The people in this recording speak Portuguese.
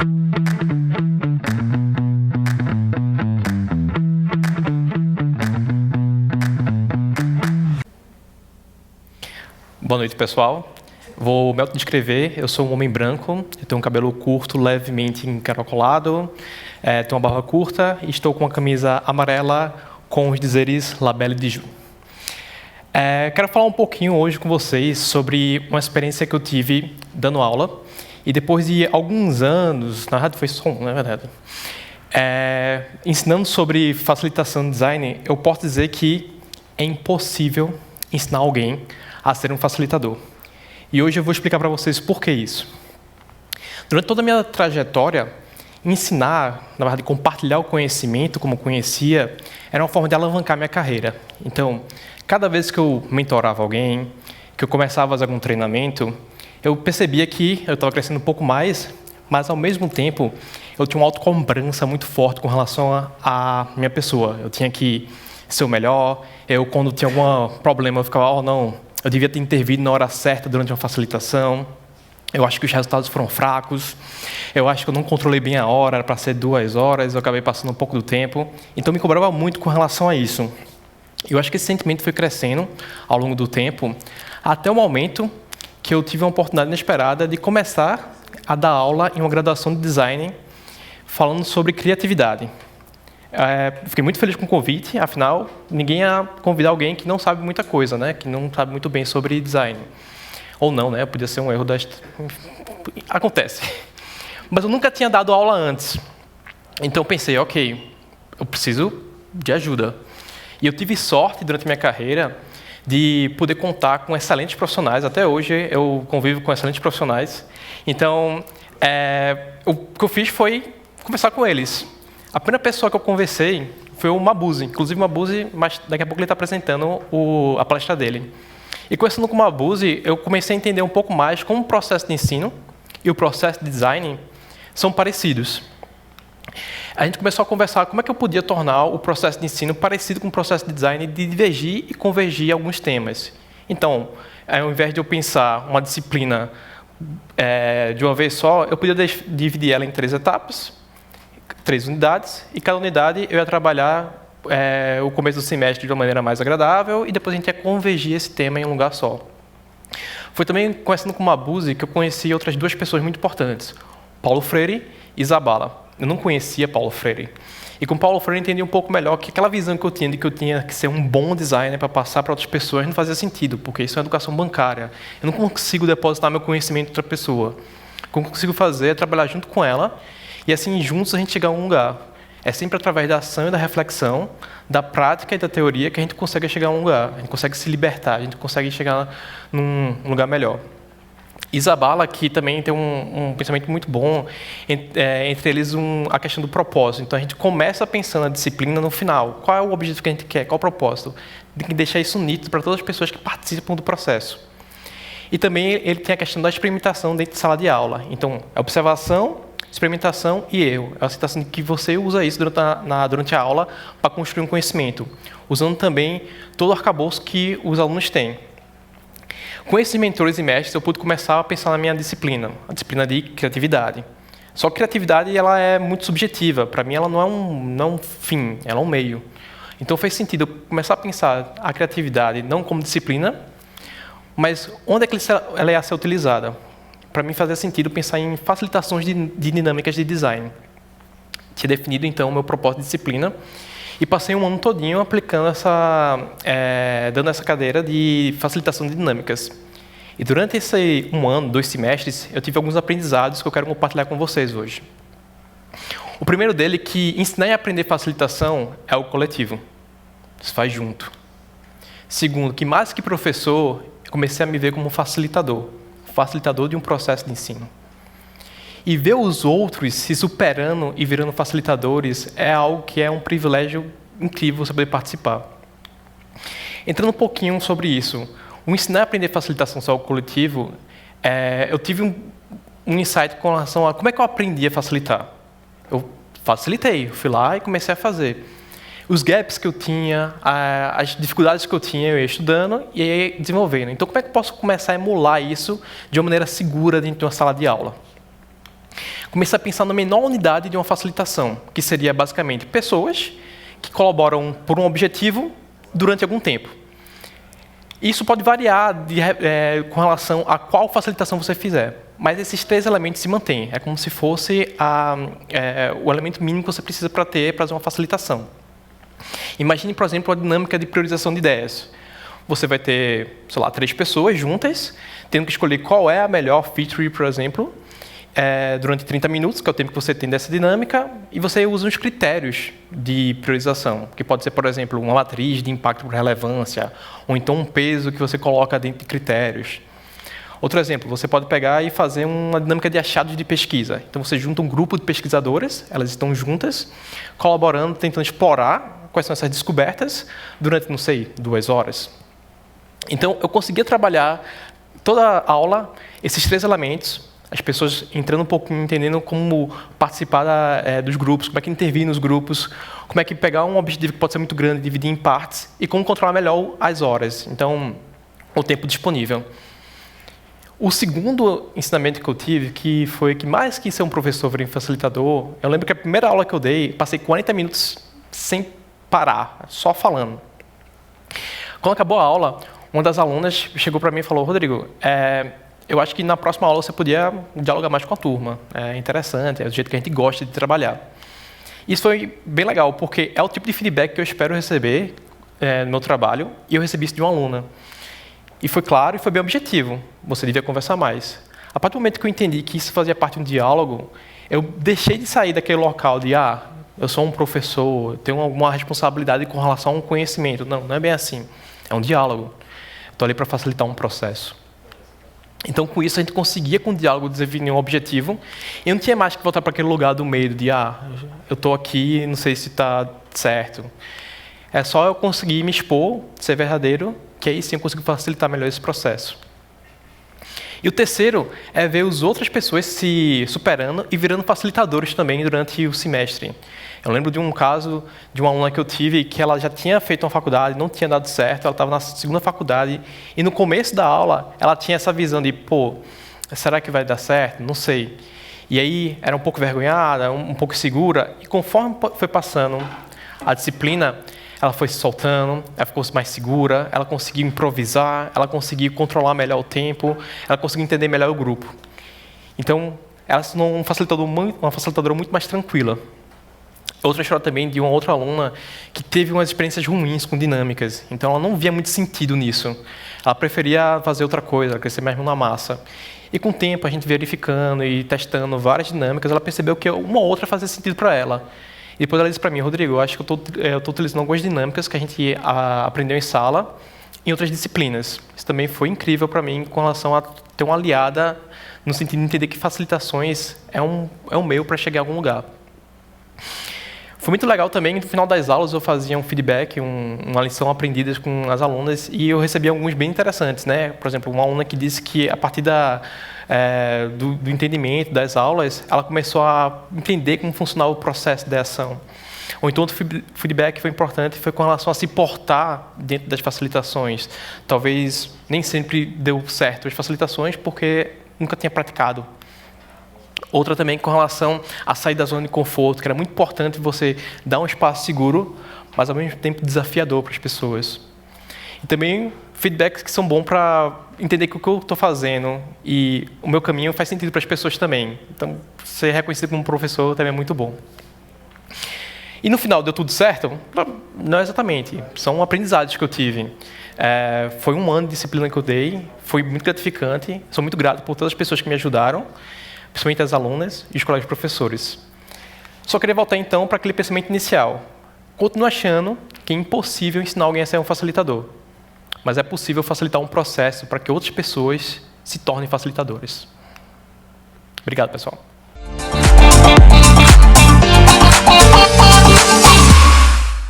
Boa noite, pessoal. Vou me autodescrever. Eu sou um homem branco, eu tenho um cabelo curto, levemente encaracolado, tenho uma barba curta e estou com uma camisa amarela com os dizeres La Belle de Joux. Quero falar um pouquinho hoje com vocês sobre uma experiência que eu tive dando aula. E depois de alguns anos, na verdade foi só um, na verdade, ensinando sobre facilitação de design, eu posso dizer que é impossível ensinar alguém a ser um facilitador. E hoje eu vou explicar para vocês por que isso. Durante toda a minha trajetória, ensinar, na verdade, compartilhar o conhecimento como eu conhecia, era uma forma de alavancar minha carreira. Então, cada vez que eu mentorava alguém, que eu começava a fazer algum treinamento, eu percebia que eu estava crescendo um pouco mais, mas, ao mesmo tempo, eu tinha uma autocobrança muito forte com relação à minha pessoa. Eu tinha que ser o melhor. Quando tinha algum problema, eu ficava, não, eu devia ter intervido na hora certa durante uma facilitação. Eu acho que os resultados foram fracos. Eu acho que eu não controlei bem a hora, era para ser 2 horas, eu acabei passando um pouco do tempo. Então, me cobrava muito com relação a isso. Eu acho que esse sentimento foi crescendo ao longo do tempo, até o momento que eu tive uma oportunidade inesperada de começar a dar aula em uma graduação de design, falando sobre criatividade. Fiquei muito feliz com o convite, afinal, ninguém ia convidar alguém que não sabe muita coisa, né? Que não sabe muito bem sobre design. Ou não, né? Podia ser um erro Acontece. Mas eu nunca tinha dado aula antes. Então eu pensei, ok, eu preciso de ajuda. E eu tive sorte, durante a minha carreira, de poder contar com excelentes profissionais. Até hoje eu convivo com excelentes profissionais. Então, o que eu fiz foi conversar com eles. A primeira pessoa que eu conversei foi o Mabuse. Inclusive, o Mabuse, mas daqui a pouco ele está apresentando a palestra dele. E conversando com o Mabuse, eu comecei a entender um pouco mais como o processo de ensino e o processo de design são parecidos. A gente começou a conversar como é que eu podia tornar o processo de ensino parecido com o processo de design, de divergir e convergir alguns temas. Então, ao invés de eu pensar uma disciplina de uma vez só, eu podia dividir ela em 3 etapas, 3 unidades, e cada unidade eu ia trabalhar o começo do semestre de uma maneira mais agradável e depois a gente ia convergir esse tema em um lugar só. Foi também conversando com o Mabuse que eu conheci outras 2 pessoas muito importantes, Paulo Freire e Zabala. Eu não conhecia Paulo Freire. E com Paulo Freire eu entendi um pouco melhor que aquela visão que eu tinha de que eu tinha que ser um bom designer para passar para outras pessoas não fazia sentido, porque isso é uma educação bancária. Eu não consigo depositar meu conhecimento em outra pessoa. O que eu consigo fazer é trabalhar junto com ela e assim juntos a gente chegar a um lugar. É sempre através da ação e da reflexão, da prática e da teoria que a gente consegue chegar a um lugar. A gente consegue se libertar, a gente consegue chegar num lugar melhor. Zabala, que também tem um pensamento muito bom, entre eles a questão do propósito. Então, a gente começa pensando a disciplina no final. Qual é o objetivo que a gente quer? Qual é o propósito? Tem que deixar isso nítido para todas as pessoas que participam do processo. E também ele tem a questão da experimentação dentro de sala de aula. Então, observação, experimentação e erro. É a situação de que você usa isso durante a aula para construir um conhecimento, usando também todo o arcabouço que os alunos têm. Com esses mentores e mestres, eu pude começar a pensar na minha disciplina, a disciplina de criatividade. Só que criatividade ela é muito subjetiva. Para mim, ela não é um fim, ela é um meio. Então, fez sentido eu começar a pensar a criatividade não como disciplina, mas onde é que ela ia ser utilizada. Para mim, fazia sentido pensar em facilitações de dinâmicas de design. Tinha definido, então, o meu propósito de disciplina e passei um ano todinho aplicando dando essa cadeira de facilitação de dinâmicas. E durante esse 1 ano, 2 semestres, eu tive alguns aprendizados que eu quero compartilhar com vocês hoje. O primeiro dele é que ensinar e aprender facilitação é algo coletivo. Isso faz junto. Segundo, que mais que professor, eu comecei a me ver como um facilitador de um processo de ensino. E ver os outros se superando e virando facilitadores é algo que é um privilégio incrível você poder participar. Entrando um pouquinho sobre isso, o ensinar e aprender facilitação só coletivo, eu tive um insight com relação a como é que eu aprendi a facilitar. Eu facilitei, eu fui lá e comecei a fazer. Os gaps que eu tinha, as dificuldades que eu tinha, eu ia estudando e ia desenvolvendo. Então, como é que eu posso começar a emular isso de uma maneira segura dentro de uma sala de aula? comecei a pensar na menor unidade de uma facilitação, que seria basicamente pessoas que colaboram por um objetivo durante algum tempo. Isso pode variar com relação a qual facilitação você fizer, mas esses 3 elementos se mantêm. É como se fosse o elemento mínimo que você precisa para fazer uma facilitação. Imagine, por exemplo, a dinâmica de priorização de ideias. Você vai ter, sei lá, 3 pessoas juntas, tendo que escolher qual é a melhor feature, por exemplo, durante 30 minutos, que é o tempo que você tem dessa dinâmica, e você usa uns critérios de priorização, que pode ser, por exemplo, uma matriz de impacto por relevância, ou então um peso que você coloca dentro de critérios. Outro exemplo, você pode pegar e fazer uma dinâmica de achados de pesquisa. Então, você junta um grupo de pesquisadoras, elas estão juntas, colaborando, tentando explorar quais são essas descobertas durante, não sei, 2 horas. Então, eu conseguia trabalhar toda a aula, esses 3 elementos, as pessoas entrando um pouco, entendendo como participar dos grupos, como é que intervir nos grupos, como é que pegar um objetivo que pode ser muito grande, dividir em partes, e como controlar melhor as horas, então, o tempo disponível. O segundo ensinamento que eu tive, que foi que mais que ser um professor e um facilitador, eu lembro que a primeira aula que eu dei, passei 40 minutos sem parar, só falando. Quando acabou a aula, uma das alunas chegou para mim e falou: Rodrigo, eu acho que na próxima aula você podia dialogar mais com a turma. É interessante, é do jeito que a gente gosta de trabalhar. Isso foi bem legal, porque é o tipo de feedback que eu espero receber no meu trabalho, e eu recebi isso de uma aluna. E foi claro e foi bem objetivo. Você devia conversar mais. A partir do momento que eu entendi que isso fazia parte de um diálogo, eu deixei de sair daquele local de eu sou um professor, tenho alguma responsabilidade com relação a um conhecimento. Não, não é bem assim. É um diálogo. Estou ali para facilitar um processo. Então, com isso, a gente conseguia, com o diálogo, definir um objetivo. E não tinha mais que voltar para aquele lugar do medo de, eu estou aqui, não sei se está certo. É só eu conseguir me expor, ser verdadeiro, que aí sim eu consigo facilitar melhor esse processo. E o terceiro é ver as outras pessoas se superando e virando facilitadores também durante o semestre. Eu lembro de um caso de uma aluna que eu tive que ela já tinha feito uma faculdade, não tinha dado certo, ela estava na segunda faculdade e no começo da aula ela tinha essa visão de, será que vai dar certo? Não sei. E aí era um pouco vergonhada, um pouco segura, e conforme foi passando a disciplina, ela foi se soltando, ela ficou mais segura, ela conseguiu improvisar, ela conseguiu controlar melhor o tempo, ela conseguiu entender melhor o grupo. Então, ela se tornou uma facilitadora muito mais tranquila. Outra história também de uma outra aluna que teve umas experiências ruins com dinâmicas. Então, ela não via muito sentido nisso. Ela preferia fazer outra coisa, crescer mesmo na massa. E com o tempo, a gente verificando e testando várias dinâmicas, ela percebeu que uma ou outra fazia sentido para ela. E depois ela disse para mim: Rodrigo, eu acho que eu estou utilizando algumas dinâmicas que a gente aprendeu em sala em outras disciplinas. Isso também foi incrível para mim com relação a ter uma aliada no sentido de entender que facilitações é um meio para chegar a algum lugar. Foi muito legal também, no final das aulas eu fazia um feedback, uma lição aprendida com as alunas, e eu recebia alguns bem interessantes, né? Por exemplo, uma aluna que disse que a partir do entendimento das aulas, ela começou a entender como funcionava o processo de ação. Ou então outro feedback que foi importante foi com relação a se portar dentro das facilitações. Talvez nem sempre deu certo as facilitações porque nunca tinha praticado. Outra também com relação a sair da zona de conforto, que era muito importante você dar um espaço seguro, mas ao mesmo tempo desafiador para as pessoas. E também feedbacks que são bons para entender que o que eu estou fazendo e o meu caminho faz sentido para as pessoas também. Então, ser reconhecido como professor também é muito bom. E no final, deu tudo certo? Não exatamente. São aprendizados que eu tive. Foi um ano de disciplina que eu dei, foi muito gratificante. Sou muito grato por todas as pessoas que me ajudaram, principalmente as alunas e os colegas professores. Só queria voltar então para aquele pensamento inicial. Continuo achando que é impossível ensinar alguém a ser um facilitador, mas é possível facilitar um processo para que outras pessoas se tornem facilitadores. Obrigado, pessoal.